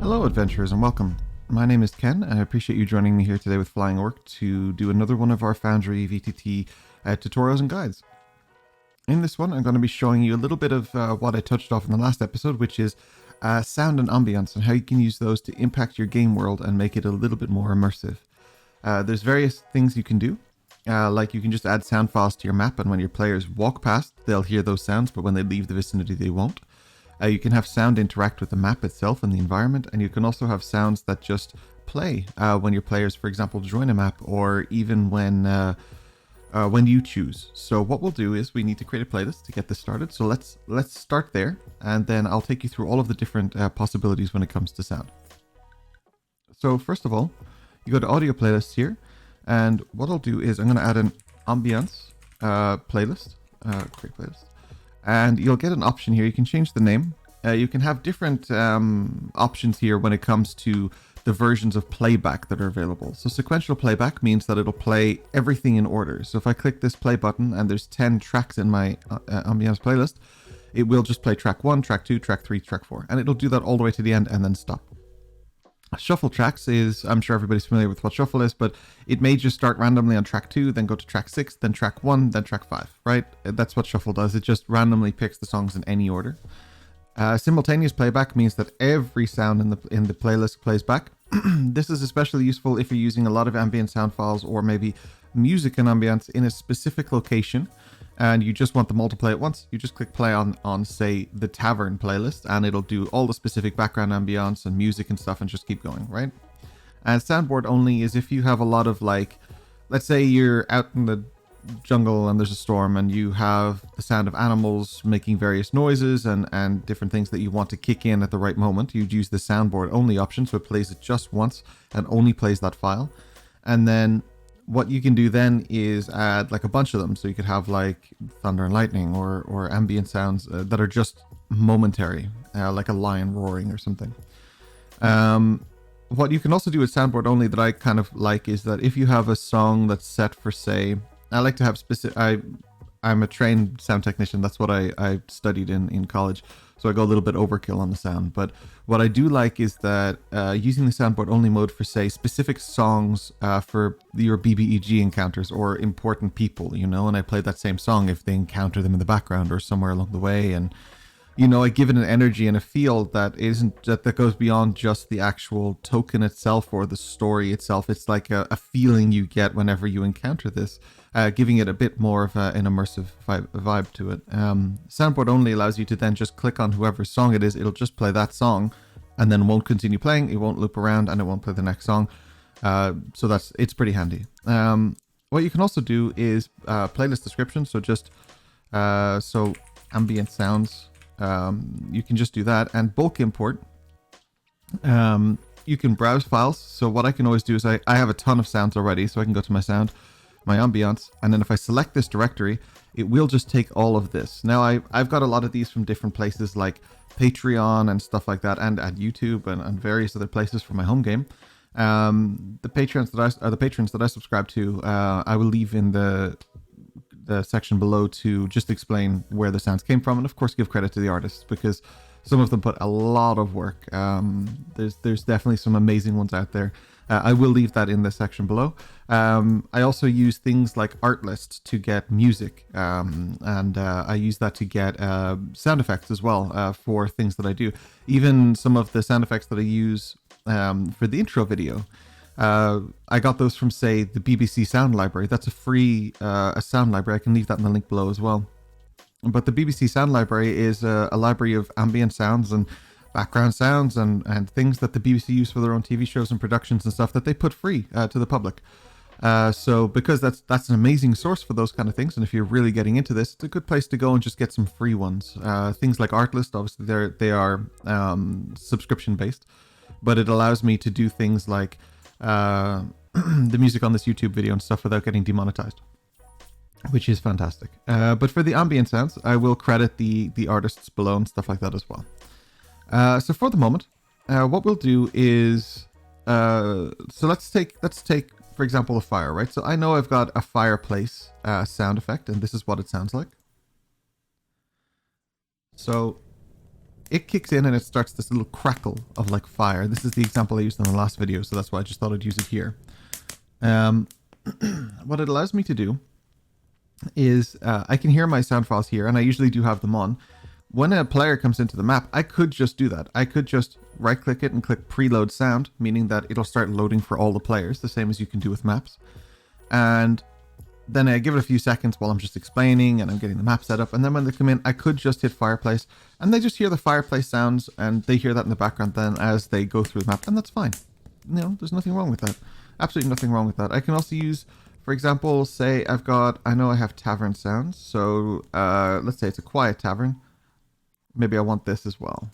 Hello adventurers and welcome. My name is Ken and I appreciate you joining me here today with Flying Orc to do another one of our FoundryVTT tutorials and guides. In this one I'm going to be showing you a little bit of what I touched off in the last episode, which is sound and ambience and how you can use those to impact your game world and make it a little bit more immersive. There's various things you can do, like you can just add sound files to your map, and when your players walk past they'll hear those sounds, but when they leave the vicinity they won't. You can have sound interact with the map itself and the environment, and you can also have sounds that just play when your players, for example, join a map, or even when you choose. So what we'll do is we need to create a playlist to get this started. So let's start there, and then I'll take you through all of the different possibilities when it comes to sound. So first of all, you go to audio playlists here, and what I'll do is I'm going to add an ambience playlist, create playlist. And you'll get an option here. You can change the name. You can have different options here when it comes to the versions of playback that are available. So sequential playback means that it'll play everything in order. So if I click this play button and there's 10 tracks in my ambience playlist, it will just play track 1, track 2, track 3, track 4. And it'll do that all the way to the end and then stop. Shuffle tracks is, I'm sure everybody's familiar with what shuffle is, but it may just start randomly on track 2, then go to track 6, then track 1, then track 5, right? That's what shuffle does. It just randomly picks the songs in any order. Simultaneous playback means that every sound in the playlist plays back. This is especially useful if you're using a lot of ambient sound files or maybe music and ambience in a specific location, and you just want them all to play at once. You just click play on say the tavern playlist, and it'll do all the specific background ambience and music and stuff and just keep going, right? And soundboard only is if you have a lot of, like, let's say you're out in the jungle and there's a storm and you have the sound of animals making various noises and different things that you want to kick in at the right moment. You'd use the soundboard only option, so it plays it just once and only plays that file. And then what you can do then is add like a bunch of them. So you could have like thunder and lightning or ambient sounds that are just momentary, like a lion roaring or something. What you can also do with soundboard only that I kind of like is that if you have a song that's set for, say, I like to have specific, I'm a trained sound technician. That's what I studied in college. So I go a little bit overkill on the sound. But what I do like is that using the soundboard only mode for, say, specific songs for your BBEG encounters or important people, you know, and I play that same song if they encounter them in the background or somewhere along the way. And, you know, I give it an energy and a feel that that goes beyond just the actual token itself or the story itself. It's like a feeling you get whenever you encounter this, giving it a bit more of an immersive vibe to it. Soundboard only allows you to then just click on whoever song it is. It'll just play that song and then won't continue playing. It won't loop around and it won't play the next song. So it's pretty handy. What you can also do is playlist description. So just so ambient sounds. You can just do that, and bulk import. You can browse files. So what I can always do is I have a ton of sounds already, so I can go to my sound, my ambience, and then if I select this directory, it will just take all of this. Now I've got a lot of these from different places like Patreon and stuff like that, and at YouTube and various other places for my home game. The patrons that I subscribe to, I will leave in the section below to just explain where the sounds came from, and of course give credit to the artists because some of them put a lot of work. There's definitely some amazing ones out there. I will leave that in the section below. I also use things like Artlist to get music, and I use that to get sound effects as well for things that I do. Even some of the sound effects that I use for the intro video, I got those from, say, the BBC Sound Library. That's a free sound library. I can leave that in the link below as well. But the BBC Sound Library is a library of ambient sounds and background sounds and things that the BBC use for their own TV shows and productions and stuff that they put free to the public. So because that's an amazing source for those kind of things, and if you're really getting into this, it's a good place to go and just get some free ones. Things like Artlist, obviously they are subscription based, but it allows me to do things like the music on this YouTube video and stuff without getting demonetized, which is fantastic. But for the ambient sounds, I will credit the artists below and stuff like that as well. So for the moment, what we'll do is so let's take for example a fire, right? So I know I've got a fireplace sound effect, and this is what it sounds like. So it kicks in and it starts this little crackle of like fire. This is the example I used in the last video, so that's why I just thought I'd use it here. What it allows me to do is I can hear my sound files here, and I usually do have them on. When a player comes into the map, I could just do that. I could just right click it and click preload sound, meaning that it'll start loading for all the players, the same as you can do with maps. And then I give it a few seconds while I'm just explaining and I'm getting the map set up. And then when they come in, I could just hit fireplace and they just hear the fireplace sounds, and they hear that in the background then as they go through the map, and that's fine. You know, there's nothing wrong with that. Absolutely nothing wrong with that. I can also use, for example, say I know I have tavern sounds. So let's say it's a quiet tavern. Maybe I want this as well.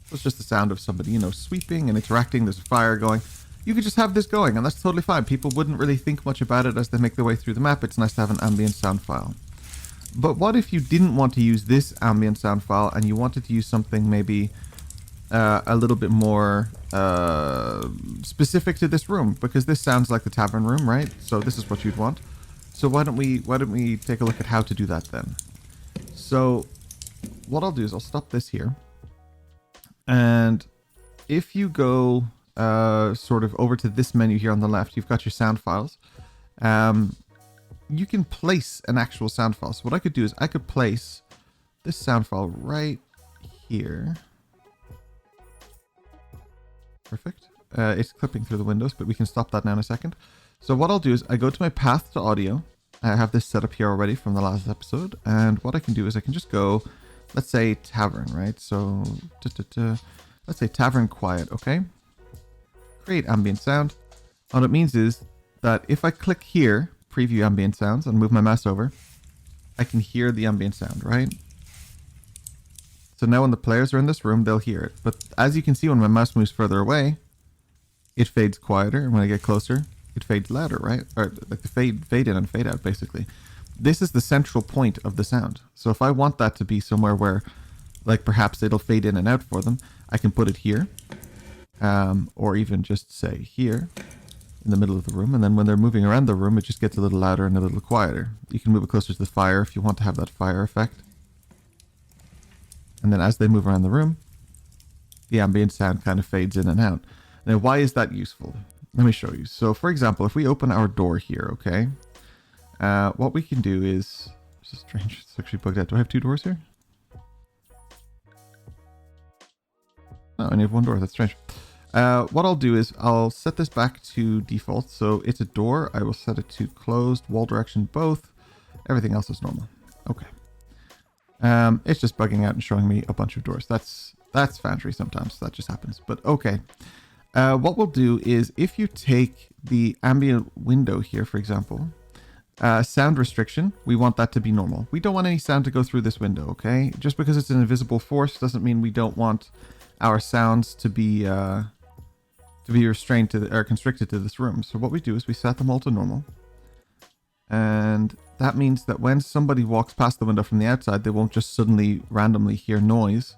So it's just the sound of somebody, you know, sweeping and interacting. There's a fire going. You could just have this going, and that's totally fine. People wouldn't really think much about it as they make their way through the map. It's nice to have an ambient sound file. But what if you didn't want to use this ambient sound file and you wanted to use something maybe a little bit more specific to this room? Because this sounds like the tavern room, right? So this is what you'd want. So why don't we take a look at how to do that then? So what I'll do is I'll stop this here. And if you go sort of over to this menu here on the left, you've got your sound files. You can place an actual sound file. So what I could do is I could place this sound file right here. Perfect. It's clipping through the windows, but we can stop that now in a second. So what I'll do is I go to my path to audio. I have this set up here already from the last episode. And what I can do is I can just go, let's say tavern, right? So let's say tavern quiet, okay? Create ambient sound. What it means is that if I click here, preview ambient sounds, and move my mouse over, I can hear the ambient sound, right? So now when the players are in this room, they'll hear it. But as you can see, when my mouse moves further away, it fades quieter. And when I get closer, it fades louder, right? Or like the fade in and fade out, basically. This is the central point of the sound. So if I want that to be somewhere where, like perhaps it'll fade in and out for them, I can put it here. Or even just say here in the middle of the room, and then when they're moving around the room, it just gets a little louder and a little quieter. You can move it closer to the fire if you want to have that fire effect. And then as they move around the room, the ambient sound kind of fades in and out. Now, why is that useful? Let me show you. So for example, if we open our door here, okay, what we can do is, this is strange, it's actually bugged out. Do I have two doors here? No, I only have one door. That's strange. What I'll do is I'll set this back to default. So it's a door. I will set it to closed, wall direction, both. Everything else is normal. Okay. It's just bugging out and showing me a bunch of doors. That's Foundry sometimes. That just happens. But okay. What we'll do is if you take the ambient window here, for example, sound restriction, we want that to be normal. We don't want any sound to go through this window, okay? Just because it's an invisible force doesn't mean we don't want our sounds to be restrained to or constricted to this room. So what we do is we set them all to normal. And that means that when somebody walks past the window from the outside, they won't just suddenly randomly hear noise.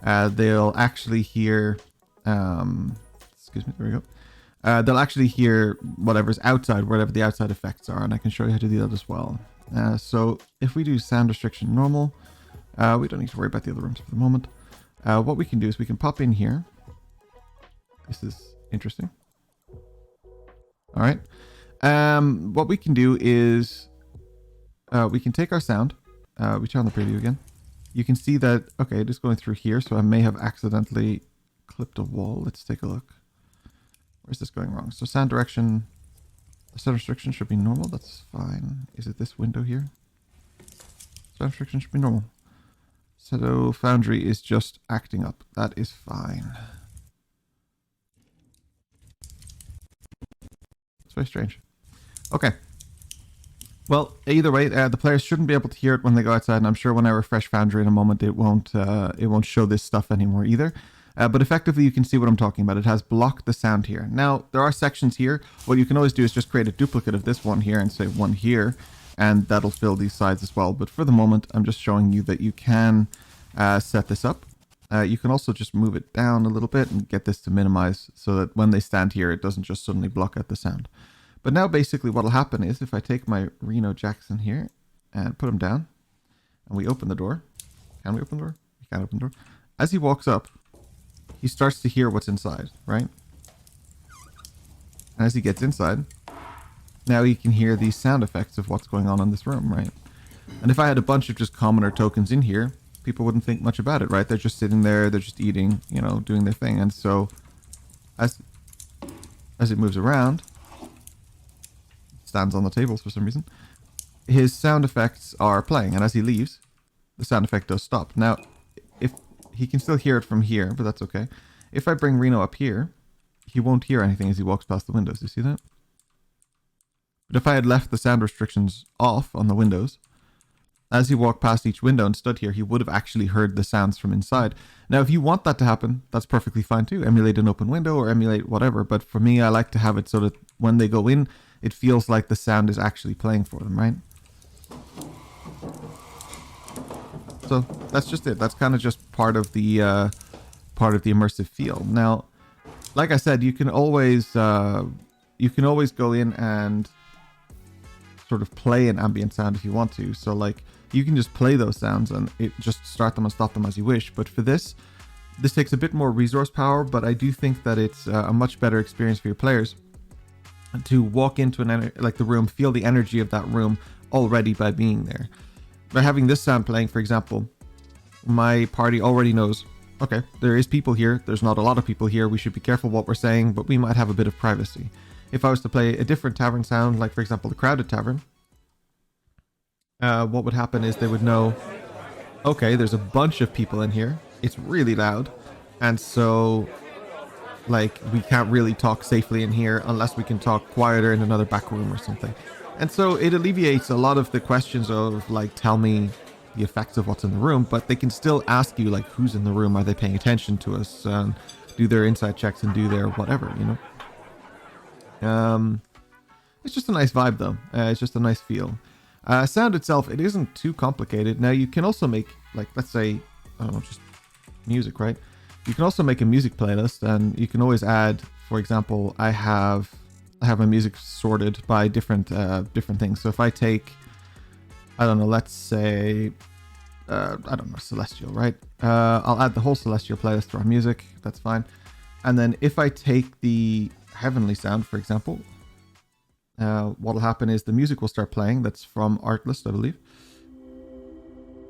They'll actually hear, excuse me, there we go. They'll actually hear whatever's outside, whatever the outside effects are. And I can show you how to do that as well. So if we do sound restriction normal, we don't need to worry about the other rooms for the moment. What we can do is we can pop in here. This is interesting. All right. What we can do is we can take our sound. We turn on the preview again. You can see that, okay, it is going through here. So I may have accidentally clipped a wall. Let's take a look. Where's this going wrong? So sound direction, sound restriction should be normal. That's fine. Is it this window here? Sound restriction should be normal. So Foundry is just acting up. That is fine. It's very strange. Okay. Well, either way, the players shouldn't be able to hear it when they go outside, and I'm sure when I refresh Foundry in a moment, it won't show this stuff anymore either. But effectively, you can see what I'm talking about. It has blocked the sound here. Now, there are sections here. What you can always do is just create a duplicate of this one here and say one here, and that'll fill these sides as well. But for the moment, I'm just showing you that you can set this up. You can also just move it down a little bit and get this to minimize so that when they stand here, it doesn't just suddenly block out the sound. But now basically what will happen is if I take my Reno Jackson here and put him down and we open the door. Can we open the door? We can't open the door. As he walks up, he starts to hear what's inside, right? And as he gets inside, now he can hear these sound effects of what's going on in this room, right? And if I had a bunch of just commoner tokens in here, people wouldn't think much about it, right? They're just sitting there, they're just eating, you know, doing their thing. And so as it moves around, stands on the tables for some reason, his sound effects are playing. And as he leaves, the sound effect does stop. Now, if he can still hear it from here, but that's okay. If I bring Reno up here, he won't hear anything as he walks past the windows. You see that? But if I had left the sound restrictions off on the windows, as he walked past each window and stood here, he would have actually heard the sounds from inside. Now, if you want that to happen, that's perfectly fine too. Emulate an open window or emulate whatever. But for me, I like to have it so that when they go in, it feels like the sound is actually playing for them, right? So that's just it. That's kind of just part of the immersive feel. Now, like I said, you can always go in and sort of play an ambient sound if you want to. So like you can just play those sounds and it just start them and stop them as you wish. But for this takes a bit more resource power, but I do think that it's a much better experience for your players to walk into the room, feel the energy of that room already by being there. By having this sound playing, for example, my party already knows, okay, there is people here, there's not a lot of people here, we should be careful what we're saying, but we might have a bit of privacy. If I was to play a different tavern sound, like for example the crowded tavern, what would happen is they would know, okay, there's a bunch of people in here, it's really loud, and so like we can't really talk safely in here unless we can talk quieter in another back room or something. And so it alleviates a lot of the questions of like, tell me the effects of what's in the room, but they can still ask you like, who's in the room? Are they paying attention to us? Do their inside checks and do their whatever, you know? It's just a nice vibe though. It's just a nice feel. Sound itself, it isn't too complicated. Now you can also make like, let's say, I don't know, just music, right? You can also make a music playlist and you can always add, for example, I have my music sorted by different things. So if I take, I don't know, let's say, I don't know, Celestial, right? I'll add the whole Celestial playlist to our music. That's fine. And then if I take the Heavenly sound, for example, what'll happen is the music will start playing. That's from Artlist, I believe.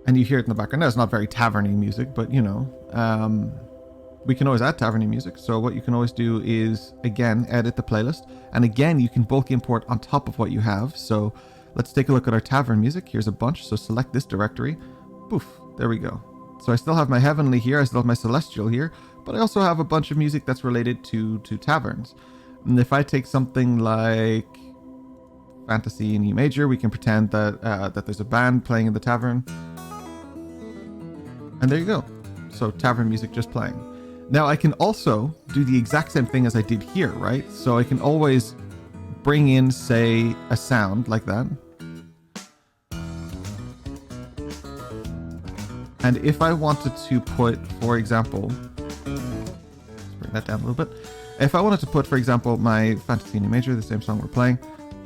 And you hear it in the background. Now, it's not very taverny music, but you know, we can always add taverny music. So what you can always do is, again, edit the playlist. And again, you can bulk import on top of what you have. So let's take a look at our tavern music. Here's a bunch. So select this directory. Poof, there we go. So I still have my Heavenly here. I still have my Celestial here. But I also have a bunch of music that's related to taverns. And if I take something like Fantasy in E major, we can pretend that that there's a band playing in the tavern. And there you go. So tavern music just playing. Now I can also do the exact same thing as I did here, right? So I can always bring in, say, a sound like that. And if I wanted to put, for example, let's bring that down a little bit. If I wanted to put, for example, my Fantasy in E major, the same song we're playing,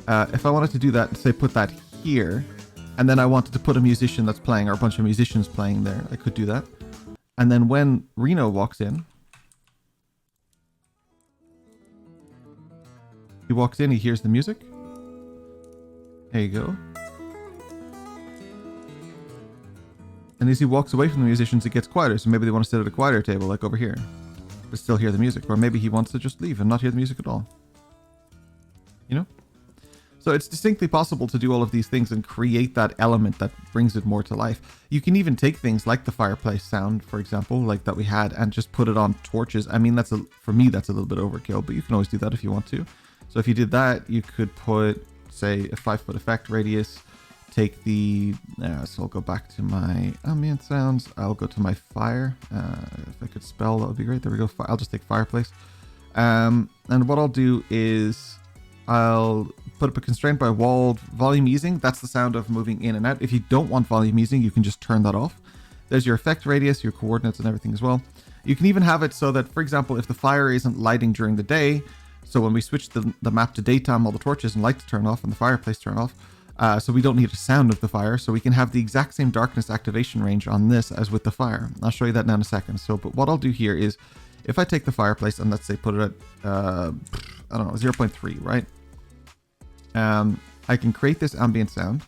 if I wanted to do that, say put that here, and then I wanted to put a musician that's playing or a bunch of musicians playing there, I could do that. And then when Reno walks in, he walks in, he hears the music. There you go. And as he walks away from the musicians, it gets quieter. So maybe they want to sit at a quieter table, like over here, but still hear the music. Or maybe he wants to just leave and not hear the music at all. You know? So it's distinctly possible to do all of these things and create that element that brings it more to life. You can even take things like the fireplace sound, for example, like that we had, and just put it on torches. I mean, for me, that's a little bit overkill, but you can always do that if you want to. So if you did that, you could put, say, a 5-foot effect radius, take the, so I'll go back to my ambient sounds. I'll go to my fire. If I could spell, that would be great. There we go. I'll just take fireplace. And what I'll do is I'll put up a constraint by walled volume easing. That's the sound of moving in and out. If you don't want volume easing, you can just turn that off. There's your effect radius, your coordinates and everything as well. You can even have it so that, for example, if the fire isn't lighting during the day, so when we switch the map to daytime, all the torches and lights turn off and the fireplace turn off, So we don't need a sound of the fire. So we can have the exact same darkness activation range on this as with the fire. I'll show you that now in a second. So, but what I'll do here is, if I take the fireplace and let's say put it at, I don't know, 0.3, right? I can create this ambient sound,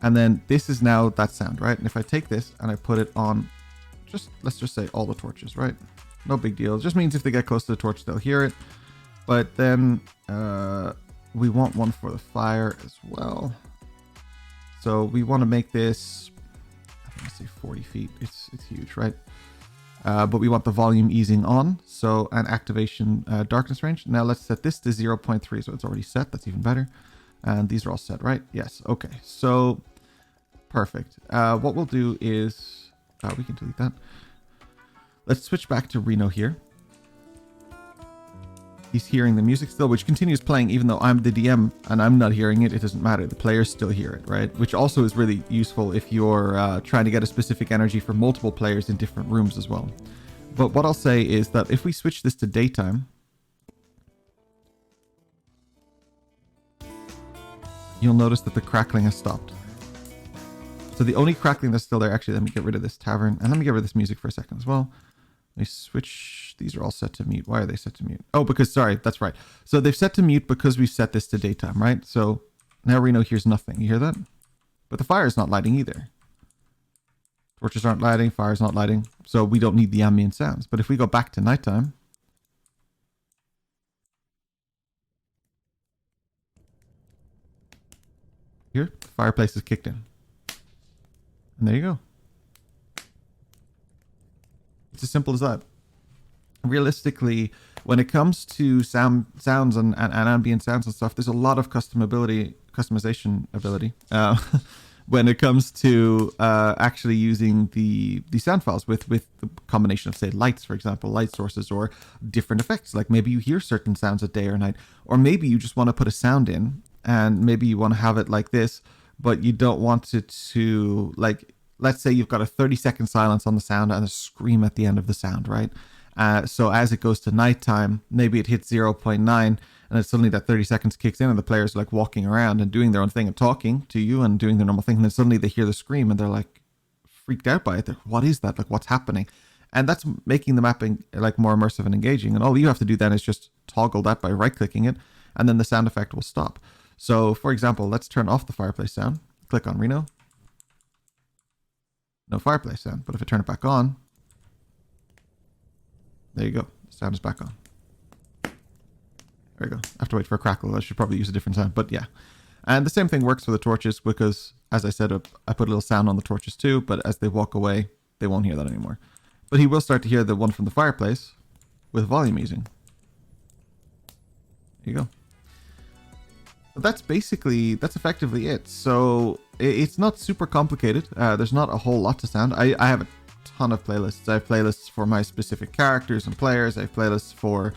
and then this is now that sound, right? And if I take this and I put it on, let's just say all the torches, right? No big deal. It just means if they get close to the torch, they'll hear it. But then we want one for the fire as well. So we want to make this, I want to say 40 feet. It's huge, right? But we want the volume easing on. So an activation darkness range. Now let's set this to 0.3. So it's already set. That's even better. And these are all set, right? Yes. Okay. So perfect. What we'll do is we can delete that. Let's switch back to Reno here. He's hearing the music still, which continues playing even though I'm the DM and I'm not hearing it. It doesn't matter. The players still hear it, right? Which also is really useful if you're trying to get a specific energy for multiple players in different rooms as well. But what I'll say is that if we switch this to daytime, you'll notice that the crackling has stopped. So the only crackling that's still there, actually, let me get rid of this tavern and let me get rid of this music for a second as well. Let me switch. These are all set to mute. Why are they set to mute? Oh, because, sorry, that's right. So they've set to mute because we've set this to daytime, right? So now Reno hears nothing. You hear that? But the fire is not lighting either. Torches aren't lighting, fire's not lighting. So we don't need the ambient sounds. But if we go back to nighttime, here, the fireplace is kicked in. And there you go. It's as simple as that. Realistically, when it comes to sounds and ambient sounds and stuff, there's a lot of customization ability when it comes to actually using the sound files with the combination of, say, lights, for example, light sources, or different effects. Like maybe you hear certain sounds at day or night, or maybe you just want to put a sound in and maybe you want to have it like this, but you don't want it to, like, let's say you've got a 30-second silence on the sound and a scream at the end of the sound, right? So as it goes to nighttime, maybe it hits 0.9 and then suddenly that 30 seconds kicks in and the players are like walking around and doing their own thing and talking to you and doing their normal thing. And then suddenly they hear the scream and they're like freaked out by it. They're, what is that? Like, what's happening? And that's making the mapping like more immersive and engaging. And all you have to do then is just toggle that by right-clicking it, and then the sound effect will stop. So for example, let's turn off the fireplace sound. Click on Reno. No fireplace sound. But if I turn it back on, there you go. The sound is back on. There you go. I have to wait for a crackle. I should probably use a different sound, but yeah. And the same thing works for the torches because, as I said, I put a little sound on the torches too, but as they walk away, they won't hear that anymore. But he will start to hear the one from the fireplace with volume easing. There you go. But that's effectively it. So it's not super complicated. There's not a whole lot to sound. I have a ton of playlists. I have playlists for my specific characters and players. I have playlists for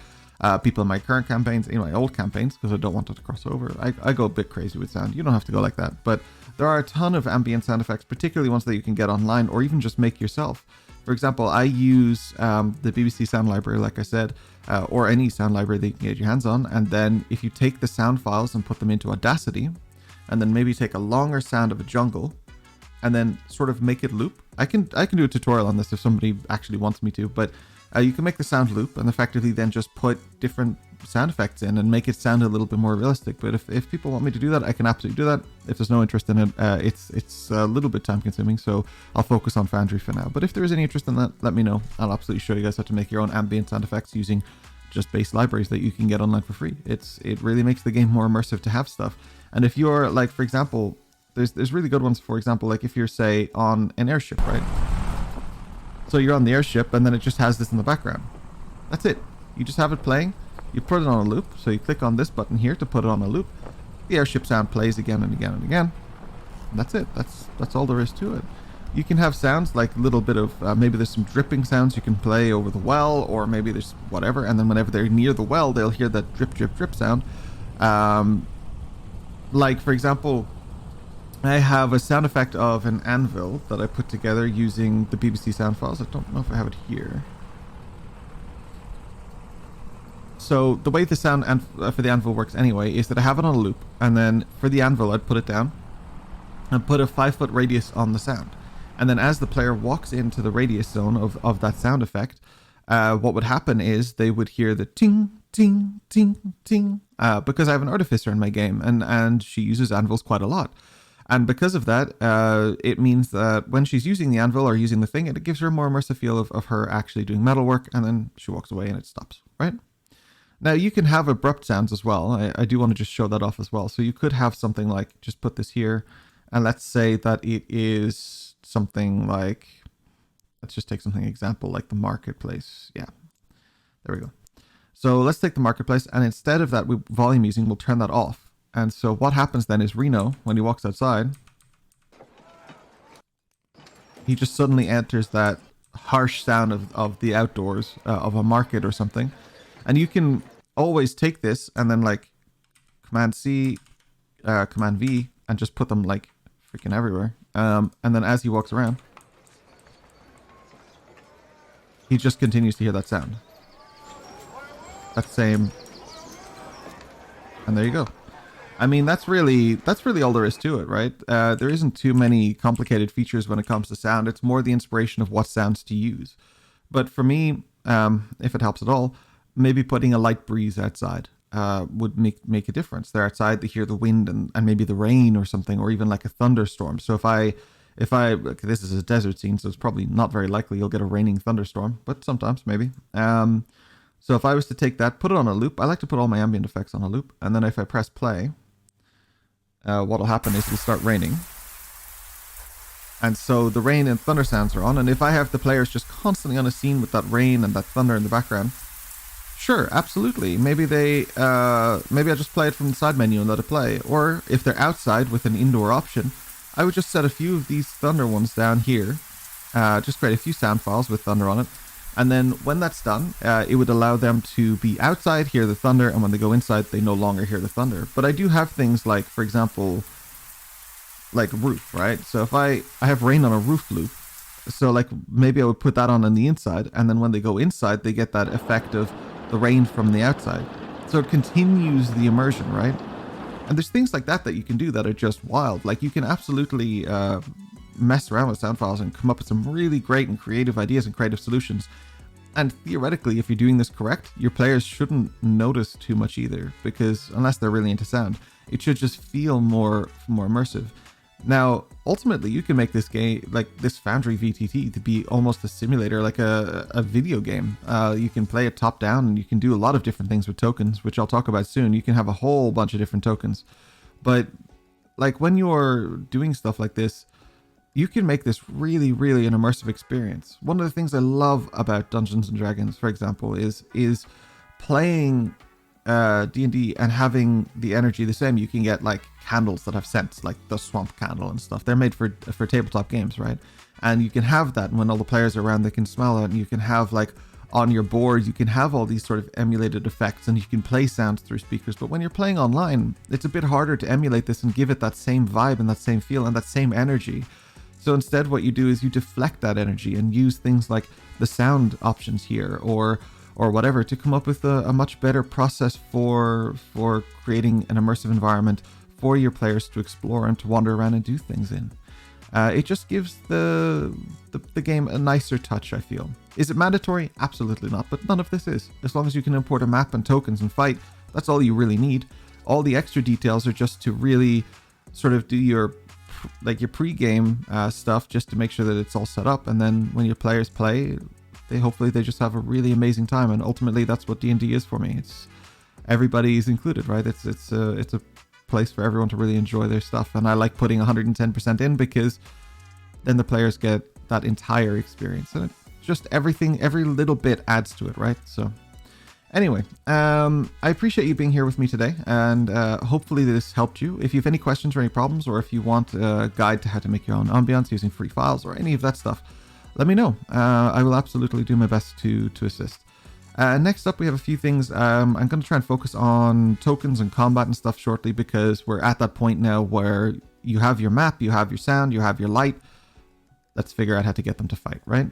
people in my current campaigns, in my old campaigns, because I don't want it to cross over. I go a bit crazy with sound. You don't have to go like that. But there are a ton of ambient sound effects, particularly ones that you can get online or even just make yourself. For example, I use the BBC sound library, like I said, or any sound library that you can get your hands on. And then if you take the sound files and put them into Audacity, and then maybe take a longer sound of a jungle, and then sort of make it loop. I can do a tutorial on this if somebody actually wants me to, but you can make the sound loop and effectively then just put different sound effects in and make it sound a little bit more realistic. But if people want me to do that, I can absolutely do that. If there's no interest in it, it's a little bit time consuming, so I'll focus on Foundry for now. But if there is any interest in that, let me know. I'll absolutely show you guys how to make your own ambient sound effects using just base libraries that you can get online for free. It really makes the game more immersive to have stuff. And if you're like, for example, there's really good ones, for example, like if you're, say, on an airship, right? So you're on the airship and then it just has this in the background. That's it. You just have it playing. You put it on a loop. So you click on this button here to put it on a loop. The airship sound plays again and again and again. And that's it. That's all there is to it. You can have sounds like a little bit of, maybe there's some dripping sounds you can play over the well, or maybe there's whatever. And then whenever they're near the well, they'll hear that drip, drip, drip sound. Like, for example, I have a sound effect of an anvil that I put together using the BBC sound files. I don't know if I have it here. So the way the sound for the anvil works anyway is that I have it on a loop, and then for the anvil I'd put it down, and put a 5-foot radius on the sound. And then as the player walks into the radius zone of that sound effect, what would happen is they would hear the ting, ting, ting, ting, because I have an artificer in my game, and she uses anvils quite a lot. And because of that, it means that when she's using the anvil or using the thing, it gives her a more immersive feel of her actually doing metalwork, and then she walks away and it stops, right? Now, you can have abrupt sounds as well. I do want to just show that off as well. So you could have something like, just put this here, and let's say that it is something like, let's just take something example like the marketplace. Yeah, there we go. So let's take the marketplace, and instead of that volume using, we'll turn that off. And so what happens then is Reno, when he walks outside, he just suddenly enters that harsh sound of the outdoors, of a market or something. And you can always take this and then like Command C, Command V, and just put them like freaking everywhere. And then as he walks around, he just continues to hear that sound. That same. And there you go. I mean, that's really all there is to it, right? There isn't too many complicated features when it comes to sound. It's more the inspiration of what sounds to use. But for me, if it helps at all, maybe putting a light breeze outside would make a difference. They're outside, they hear the wind and maybe the rain or something, or even like a thunderstorm. So if I okay, this is a desert scene, so it's probably not very likely you'll get a raining thunderstorm, but sometimes maybe. So if I was to take that, put it on a loop, I like to put all my ambient effects on a loop, and then if I press play, what'll happen is it'll start raining. And so the rain and thunder sounds are on, and if I have the players just constantly on a scene with that rain and that thunder in the background, sure, absolutely. Maybe maybe I just play it from the side menu and let it play. Or if they're outside with an indoor option, I would just set a few of these thunder ones down here. Just create a few sound files with thunder on it. And then when that's done, it would allow them to be outside, hear the thunder, and when they go inside, they no longer hear the thunder. But I do have things like, for example, like roof, right? So if I have rain on a roof loop, so like maybe I would put that on the inside, and then when they go inside, they get that effect of the rain from the outside. So it continues the immersion, right? And there's things like that you can do that are just wild. Like you can absolutely mess around with sound files and come up with some really great and creative ideas and creative solutions. And theoretically, if you're doing this correct, your players shouldn't notice too much either, because unless they're really into sound, it should just feel more immersive. Now, ultimately, you can make this game, like this FoundryVTT, to be almost a simulator, like a video game. You can play it top down, and you can do a lot of different things with tokens, which I'll talk about soon. You can have a whole bunch of different tokens. But like when you're doing stuff like this, you can make this really, really an immersive experience. One of the things I love about Dungeons and Dragons, for example, is playing D&D and having the energy the same. You can get like candles that have scents, like the swamp candle and stuff. They're made for tabletop games, right? And you can have that, and when all the players are around, they can smell it. And you can have like on your board, you can have all these sort of emulated effects, and you can play sounds through speakers. But when you're playing online, it's a bit harder to emulate this and give it that same vibe and that same feel and that same energy. So instead, what you do is you deflect that energy and use things like the sound options here or whatever to come up with a much better process for creating an immersive environment for your players to explore and to wander around and do things in. It just gives the game a nicer touch, I feel. Is it mandatory? Absolutely not, but none of this is. As long as you can import a map and tokens and fight, that's all you really need. All the extra details are just to really sort of do your pre-game stuff, just to make sure that it's all set up, and then when your players play, hopefully they just have a really amazing time. And ultimately, that's what D&D is for me. It's everybody's included, right? It's a place for everyone to really enjoy their stuff, and I like putting 110% in, because then the players get that entire experience, and it just everything, every little bit adds to it, right? So anyway, I appreciate you being here with me today, and hopefully this helped you. If you have any questions or any problems, or if you want a guide to how to make your own ambience using free files or any of that stuff, let me know. I will absolutely do my best to assist. Next up, we have a few things. I'm going to try and focus on tokens and combat and stuff shortly, because we're at that point now where you have your map, you have your sound, you have your light. Let's figure out how to get them to fight, right?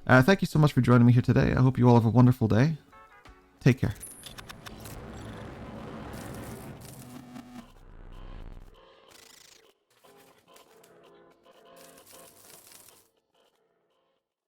Thank you so much for joining me here today. I hope you all have a wonderful day. Take care.